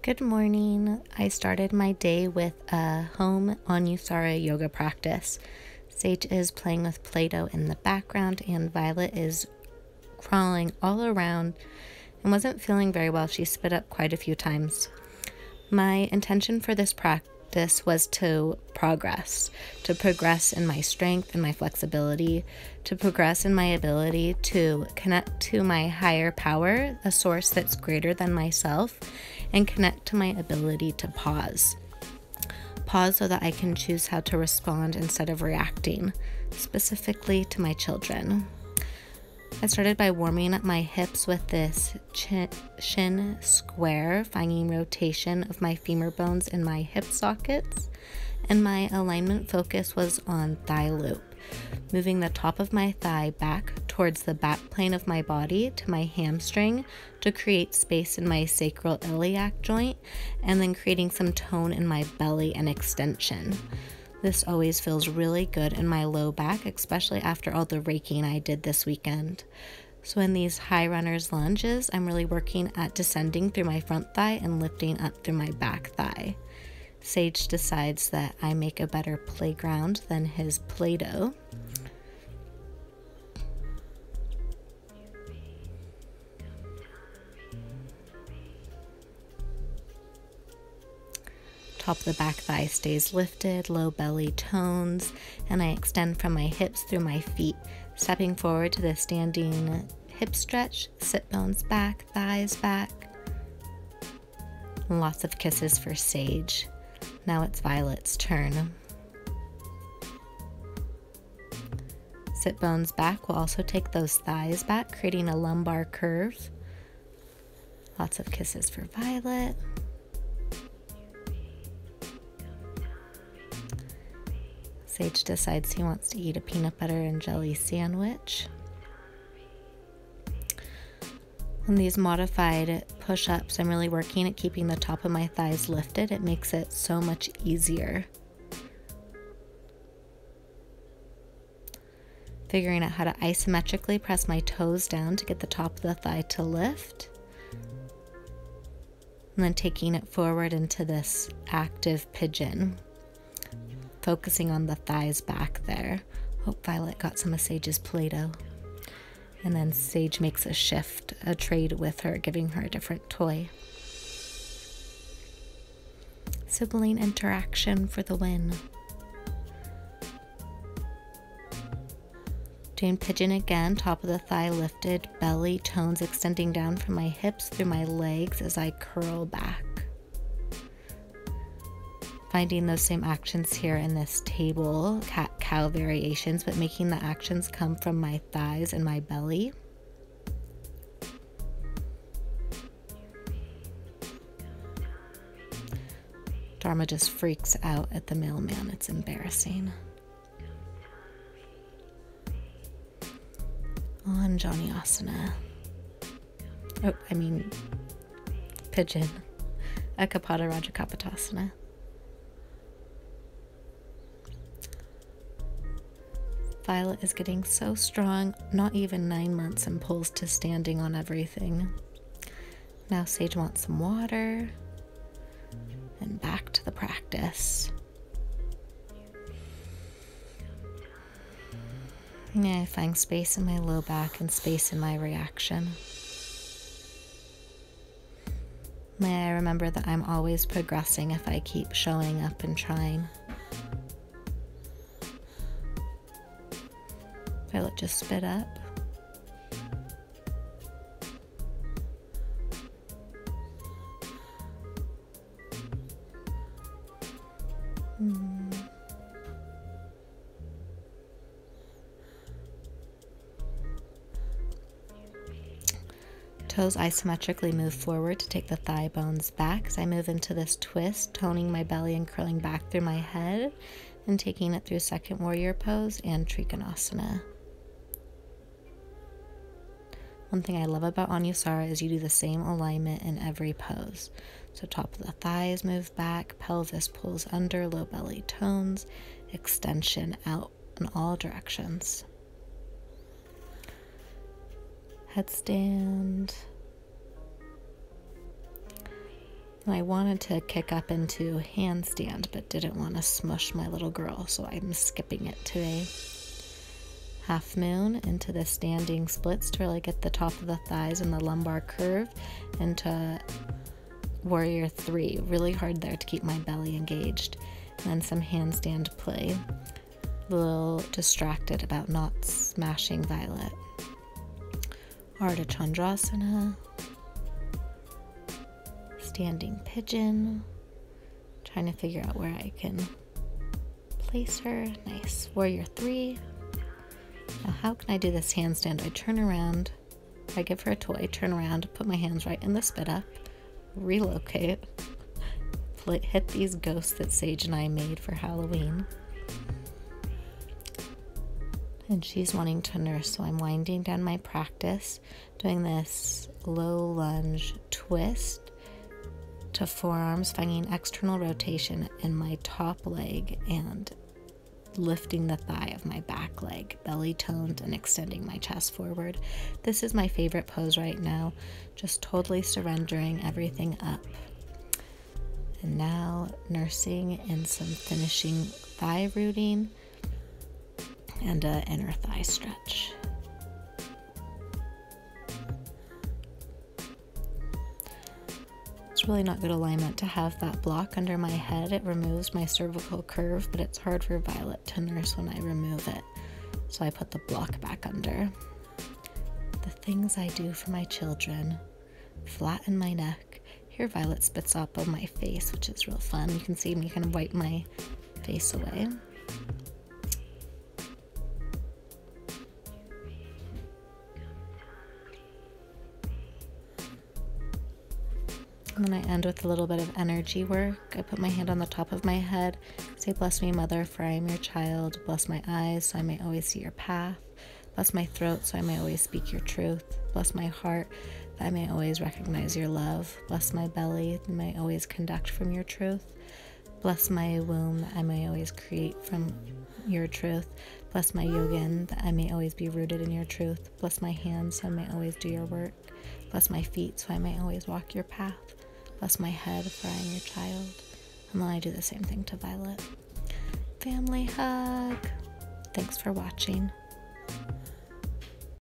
Good morning. I started my day with a home Anusara yoga practice. Sage is playing with Play-Doh in the background and Violet is crawling all around and wasn't feeling very well. She spit up quite a few times. My intention for this practice was to progress in my strength and my flexibility, to progress in my ability to connect to my higher power, a source that's greater than myself, and connect to my ability to pause. Pause so that I can choose how to respond instead of reacting, specifically to my children. I started by warming up my hips with this shin square, finding rotation of my femur bones in my hip sockets, and my alignment focus was on thigh loop, moving the top of my thigh back towards the back plane of my body to my hamstring to create space in my sacral iliac joint, and then creating some tone in my belly and extension. This always feels really good in my low back, especially after all the raking I did this weekend. So in these high runners lunges, I'm really working at descending through my front thigh and lifting up through my back thigh. Sage decides that I make a better playground than his Play-Doh. Top of the back thigh stays lifted, low belly tones, and I extend from my hips through my feet, stepping forward to the standing hip stretch, sit bones back, thighs back. Lots of kisses for Sage. Now it's Violet's turn. Sit bones back. We'll also take those thighs back, creating a lumbar curve. Lots of kisses for Violet. Sage decides he wants to eat a peanut butter and jelly sandwich. On these modified push-ups, I'm really working at keeping the top of my thighs lifted. It makes it so much easier. Figuring out how to isometrically press my toes down to get the top of the thigh to lift. And then taking it forward into this active pigeon. Focusing on the thighs back there. Hope Violet got some of Sage's Play-Doh. And then Sage makes a shift, a trade with her, giving her a different toy. Sibling interaction for the win. Doing pigeon again, top of the thigh lifted, belly tones extending down from my hips through my legs as I curl back. Finding those same actions here in this table, cat-cow variations, but making the actions come from my thighs and my belly. Dharma just freaks out at the mailman. It's embarrassing. On Jani Asana. Pigeon. Ekapada Rajakapatasana. Violet is getting so strong, not even 9 months, and pulls to standing on everything. Now Sage wants some water, and back to the practice. Yeah, I find space in my low back and space in my reaction. May I remember that I'm always progressing if I keep showing up and trying. Violet just spit up. Toes isometrically move forward to take the thigh bones back as I move into this twist, toning my belly and curling back through my head and taking it through second warrior pose and Trikonasana. One thing I love about Anusara is you do the same alignment in every pose. So top of the thighs move back, pelvis pulls under, low belly tones, extension out in all directions. Headstand. And I wanted to kick up into handstand, but didn't want to smush my little girl, so I'm skipping it today. Half moon into the standing splits to really get the top of the thighs and the lumbar curve, into warrior 3. Really hard there to keep my belly engaged. And then some handstand play. A little distracted about not smashing Violet. Ardha Chandrasana. Standing pigeon. Trying to figure out where I can place her. Nice. Warrior 3. Now how can I do this handstand? I turn around, I give her a toy, turn around, put my hands right in the spit up, relocate, hit these ghosts that Sage and I made for Halloween. And she's wanting to nurse, so I'm winding down my practice, doing this low lunge twist to forearms, finding external rotation in my top leg and lifting the thigh of my back leg, belly toned, and extending my chest forward. This is my favorite pose right now, just totally surrendering everything up. And now nursing in some finishing thigh rooting and an inner thigh stretch. It's really not good alignment to have that block under my head. It removes my cervical curve, but it's hard for Violet to nurse when I remove it. So I put the block back under. The things I do for my children. Flatten my neck. Here Violet spits up on my face, which is real fun. You can see me kind of wipe my face away. And then I end with a little bit of energy work. I put my hand on the top of my head, say, bless me, mother, for I am your child. Bless my eyes, so I may always see your path. Bless my throat, so I may always speak your truth. Bless my heart, that I may always recognize your love. Bless my belly, that I may always conduct from your truth. Bless my womb, that I may always create from your truth. Bless my yogin, that I may always be rooted in your truth. Bless my hands, so I may always do your work. Bless my feet, so I may always walk your path. Bless my head, for I am your child. And then I do the same thing to Violet. Family hug. Thanks for watching.